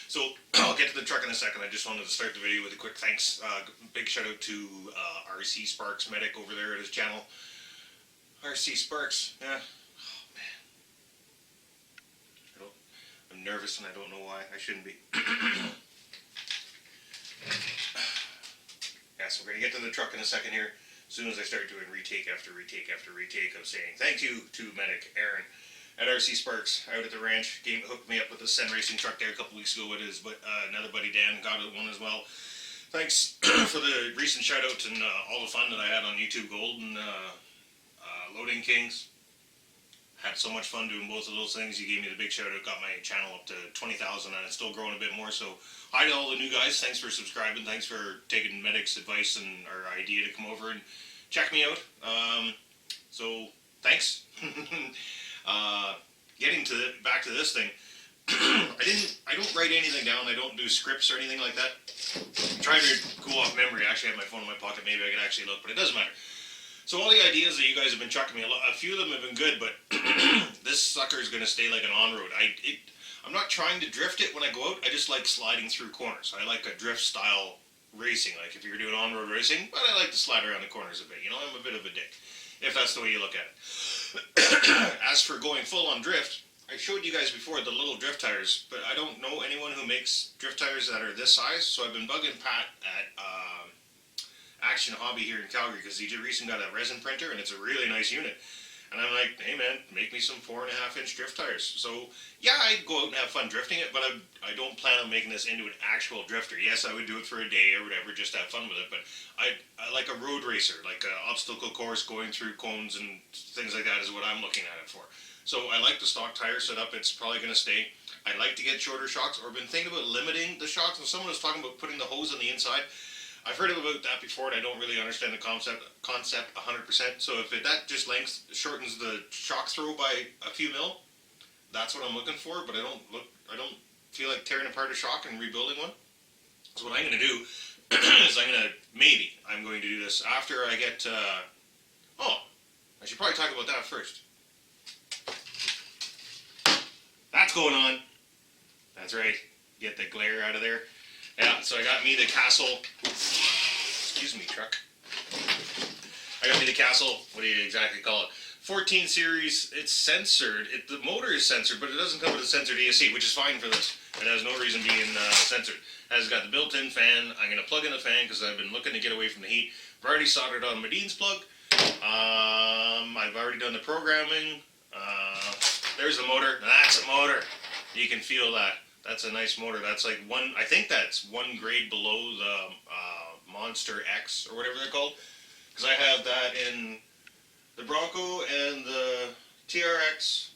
So I'll get to the truck in a second. I just wanted to start the video with a quick thanks. Big shout out to RC Sparks Medic over there at his channel. RC Sparks, yeah. Oh man, I'm nervous and I don't know why. I shouldn't be. Yeah, so we're gonna get to the truck in a second here. As soon as I start doing retake after retake after retake of saying thank you to Medic Aaron at RC Sparks out at the ranch. Hooked me up with the CEN racing truck there a couple weeks ago. It is, but another buddy Dan got one as well. Thanks for the recent shout out and all the fun that I had on YouTube Gold and Loading Kings. Had so much fun doing both of those things. You gave me the big shout out, got my channel up to 20,000 and it's still growing a bit more. So hi to all the new guys. Thanks for subscribing. Thanks for taking Medic's advice and our idea to come over and check me out. So thanks. Getting to back to this thing. I don't write anything down. I don't do scripts or anything like that. I'm trying to go off memory. I actually have my phone in my pocket. Maybe I could actually look, but it doesn't matter. So all the ideas that you guys have been chucking me, a few of them have been good, but this sucker is going to stay like an on-road. I'm not trying to drift it when I go out. I just like sliding through corners. I like a drift style racing, like if you're doing on-road racing, but I like to slide around the corners a bit. You know, I'm a bit of a dick, if that's the way you look at it. As for going full on drift, I showed you guys before the little drift tires, but I don't know anyone who makes drift tires that are this size, so I've been bugging Pat at Action Hobby here in Calgary because he recently got a resin printer and it's a really nice unit. And I'm like, hey man, make me some 4.5 inch drift tires. So yeah, I'd go out and have fun drifting it, but I don't plan on making this into an actual drifter. Yes, I would do it for a day or whatever, just to have fun with it, but I like a road racer, like an obstacle course going through cones and things like that is what I'm looking at it for. So I like the stock tire setup. It's probably going to stay. I'd like to get shorter shocks, or been thinking about limiting the shocks. And someone was talking about putting the hose on the inside. I've heard about that before, and I don't really understand the concept 100%. So if that just shortens the shock throw by a few mil, that's what I'm looking for. But I don't feel like tearing apart a shock and rebuilding one. So what I'm going to do is I'm going to do this after I get. I should probably talk about that first. That's going on. That's right. Get the glare out of there. Yeah, so I got me the Castle. Excuse me, truck. I got me the Castle. What do you exactly call it? 14 series. It's censored. The motor is censored, but it doesn't come with a censored ESC, which is fine for this. It has no reason being censored. It has got the built-in fan. I'm going to plug in the fan because I've been looking to get away from the heat. I've already soldered on Madine's plug. I've already done the programming. There's the motor. That's a motor. You can feel that. That's a nice motor. That's like I think that's one grade below the Monster X or whatever they're called. Because I have that in the Bronco and the TRX.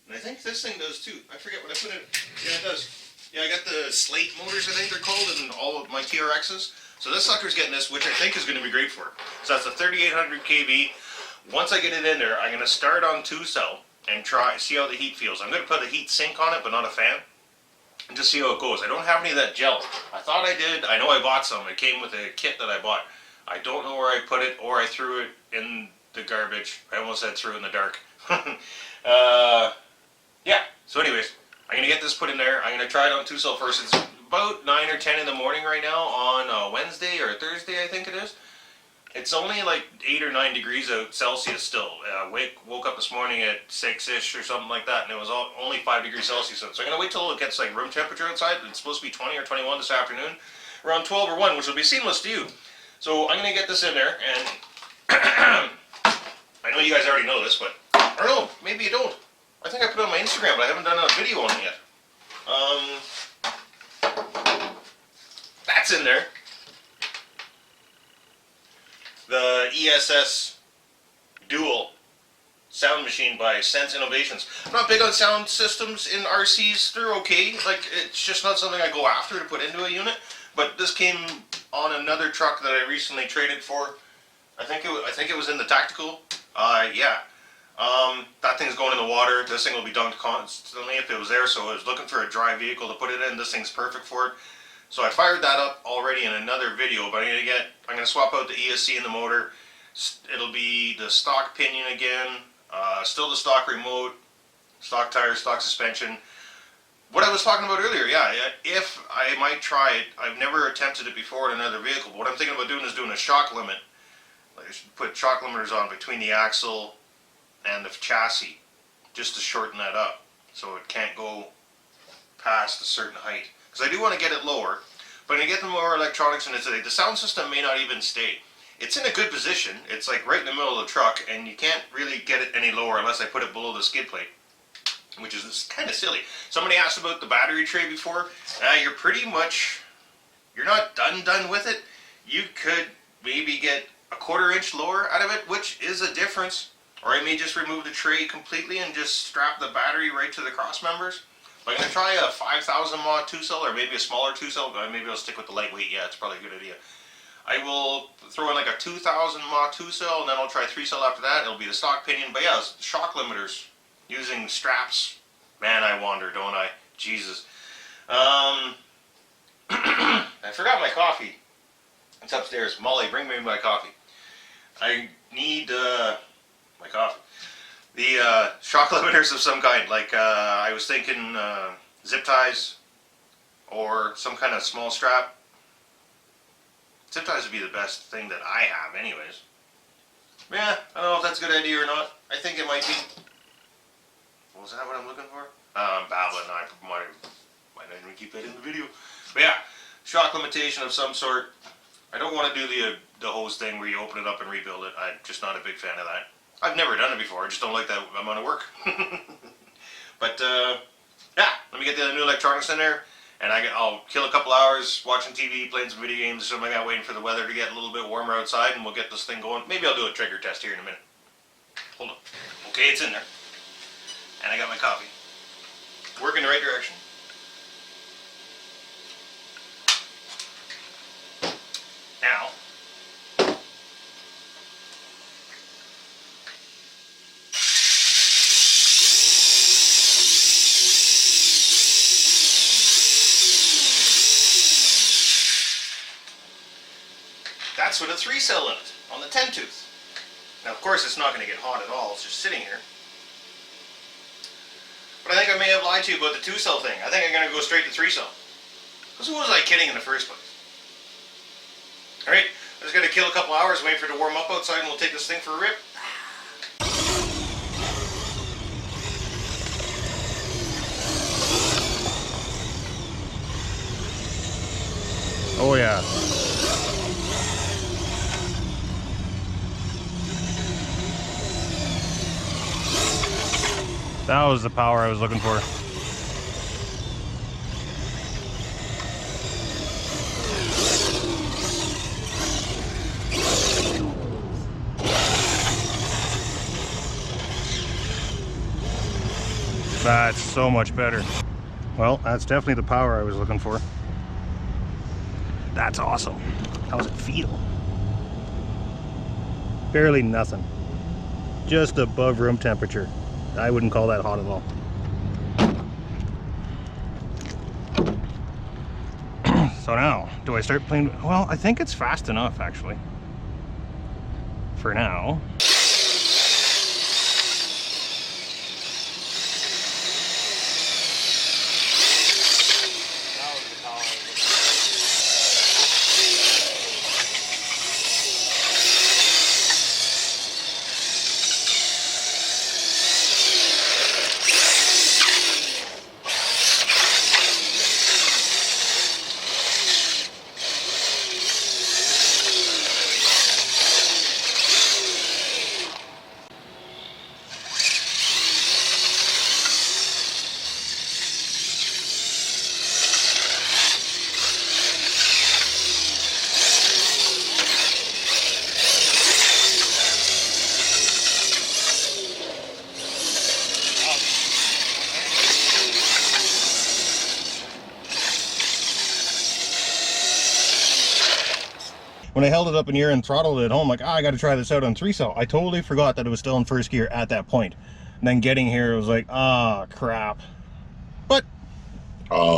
And I think this thing does too. I forget what I put in it. Yeah, it does. Yeah, I got the Slate motors, I think they're called, in all of my TRXs. So this sucker's getting this, which I think is going to be great for it. So that's a 3800 kV. Once I get it in there, I'm going to start on 2-cell and see how the heat feels. I'm going to put a heat sink on it, but not a fan. And just see how it goes. I don't have any of that gel. I thought I did. I know I bought some. It came with a kit that I bought. I don't know where I put it, or I threw it in the garbage. I almost said threw it in the dark. Yeah. So anyways, I'm going to get this put in there. I'm going to try it on 2-cell first. It's about 9 or 10 in the morning right now on Wednesday or Thursday, I think it is. It's only like 8 or 9 degrees Celsius still. Woke up this morning at 6-ish or something like that, and it was only 5 degrees Celsius. So I'm going to wait till it gets like room temperature outside. It's supposed to be 20 or 21 this afternoon, around 12 or 1, which will be seamless to you. So I'm going to get this in there, and I know you guys already know this, but I don't know, maybe you don't. I think I put it on my Instagram, but I haven't done a video on it yet. That's in there. The ESS Dual sound machine by Sense Innovations. I'm not big on sound systems in RCs. They're okay. Like, it's just not something I go after to put into a unit. But this came on another truck that I recently traded for. I think it was in the tactical. Yeah. That thing's going in the water. This thing will be dunked constantly if it was there. So I was looking for a dry vehicle to put it in. This thing's perfect for it. So I fired that up already in another video, but I'm going to swap out the ESC in the motor. It'll be the stock pinion again, still the stock remote, stock tires, stock suspension. what I was talking about earlier, yeah, if I might try it, I've never attempted it before in another vehicle, but what I'm thinking about doing is doing a shock limit. Like, I should put shock limiters on between the axle and the chassis, just to shorten that up, so it can't go past a certain height. Because I do want to get it lower, but when you get the more electronics in it today, the sound system may not even stay. It's in a good position. It's like right in the middle of the truck, and you can't really get it any lower unless I put it below the skid plate, which is kind of silly. Somebody asked about the battery tray before. You're pretty much, you're not done with it. You could maybe get a 1/4 inch lower out of it, which is a difference. Or I may just remove the tray completely and just strap the battery right to the cross members. I'm going to try a 5,000 mod 2-cell, or maybe a smaller 2-cell. Maybe I'll stick with the lightweight. Yeah, it's probably a good idea. I will throw in like a 2,000 mod 2-cell, and then I'll try 3-cell after that. It'll be the stock pinion. But yeah, shock limiters using straps. Man, I wander, don't I? Jesus. I forgot my coffee. It's upstairs. Molly, bring me my coffee. I need my coffee. The shock limiters of some kind. Like I was thinking zip ties or some kind of small strap. Zip ties would be the best thing that I have anyways. Yeah, I don't know if that's a good idea or not. I think it might be. Was that what I'm looking for? I'm babbling. I might not even keep that in the video. But yeah, shock limitation of some sort. I don't want to do the hose thing where you open it up and rebuild it. I'm just not a big fan of that. I've never done it before. I just don't like that amount of work. But yeah, let me get the new electronics in there, and I'll kill a couple hours watching TV, playing some video games or something like that, waiting for the weather to get a little bit warmer outside, and we'll get this thing going. Maybe I'll do a trigger test here in a minute. Hold on. Okay, it's in there. And I got my coffee. Work in the right direction. Now, that's with a 3-cell in it, on the 10-tooth. Now, of course, it's not going to get hot at all. It's just sitting here. But I think I may have lied to you about the 2-cell thing. I think I'm going to go straight to 3-cell. Because who was I kidding in the first place? Alright, I'm just going to kill a couple hours, wait for it to warm up outside, and we'll take this thing for a rip. Oh yeah. That was the power I was looking for. That's so much better. Well, that's definitely the power I was looking for. That's awesome. How does it feel? Barely nothing. Just above room temperature. I wouldn't call that hot at all. So now, do I start playing? Well, I think it's fast enough actually. For now. When I held it up in here and throttled it at home, I'm like, I got to try this out on 3-cell. I totally forgot that it was still in first gear at that point. And then getting here, it was like, crap. But,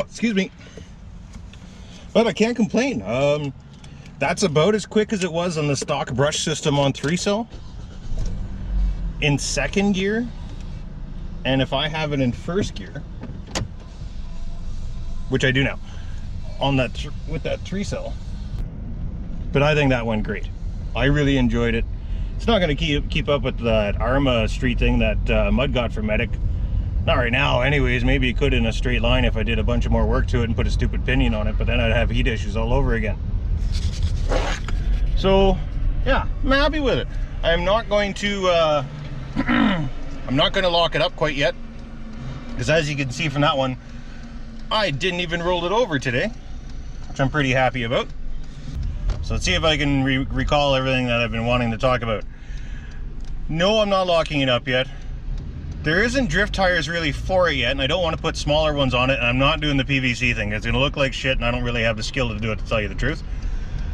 excuse me. But I can't complain. That's about as quick as it was on the stock brush system on 3-cell. In second gear. And if I have it in first gear, which I do now, on that with that 3-cell. But I think that went great. I really enjoyed it. It's not going to keep up with that Arma street thing that Mud got for Medic. Not right now anyways. Maybe it could in a straight line if I did a bunch of more work to it and put a stupid pinion on it, but then I'd have heat issues all over again. So yeah, I'm happy with it. I'm not going to I'm not going to lock it up quite yet, because as you can see from that one, I didn't even roll it over today, which I'm pretty happy about. So let's see if I can recall everything that I've been wanting to talk about. No, I'm not locking it up yet. There isn't drift tires really for it yet, and I don't want to put smaller ones on it, and I'm not doing the PVC thing. It's going to look like shit, and I don't really have the skill to do it, to tell you the truth.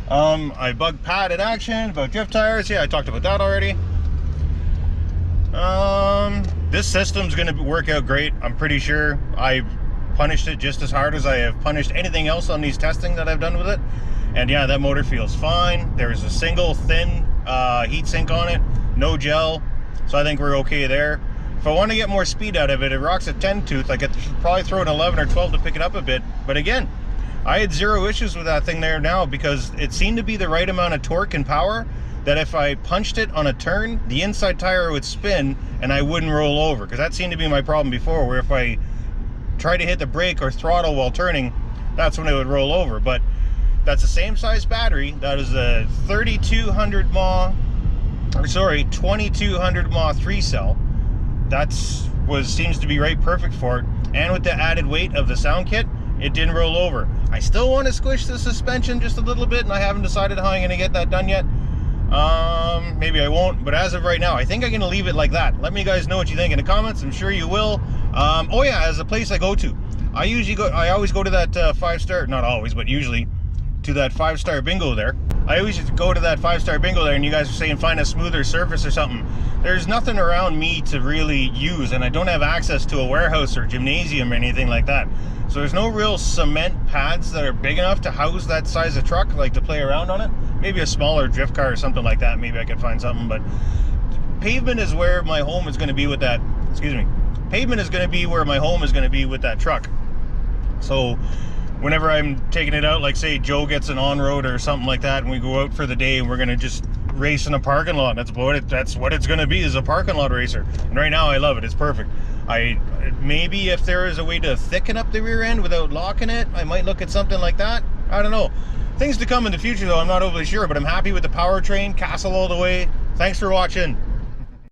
I bug pad in action about drift tires. Yeah, I talked about that already. This system's going to work out great. I'm pretty sure. I punished it just as hard as I have punished anything else on these testing that I've done with it. And yeah, that motor feels fine. There's a single thin heat sink on it, no gel. So I think we're okay there. If I want to get more speed out of it, it rocks a 10 tooth. I could probably throw an 11 or 12 to pick it up a bit. But again, I had zero issues with that thing there now, because it seemed to be the right amount of torque and power that if I punched it on a turn, the inside tire would spin and I wouldn't roll over. Because that seemed to be my problem before, where if I tried to hit the brake or throttle while turning, that's when it would roll over. But that's the same size battery. That is a 2200 mAh, or sorry, 2200 mAh 3-cell. Seems to be right perfect for it. And with the added weight of the sound kit, it didn't roll over. I still want to squish the suspension just a little bit, and I haven't decided how I'm going to get that done yet. Maybe I won't, but as of right now, I think I'm going to leave it like that. Let me guys know what you think in the comments. I'm sure you will. Oh yeah, as a place I go to, I always go to that 5-star, not always, but usually to that 5-star bingo there. I always go to that 5-star bingo there, and you guys are saying find a smoother surface or something. There's nothing around me to really use, and I don't have access to a warehouse or gymnasium or anything like that. So there's no real cement pads that are big enough to house that size of truck, like to play around on it. Maybe a smaller drift car or something like that. Maybe I could find something, but pavement is where my home is going to be with that. Excuse me. Pavement is going to be where my home is going to be with that truck. So whenever I'm taking it out, like say Joe gets an on-road or something like that, and we go out for the day and we're going to just race in a parking lot. That's what it's going to be, is a parking lot racer. And right now I love it. It's perfect. Maybe if there is a way to thicken up the rear end without locking it, I might look at something like that. I don't know. Things to come in the future though, I'm not overly sure, but I'm happy with the powertrain, Castle all the way. Thanks for watching.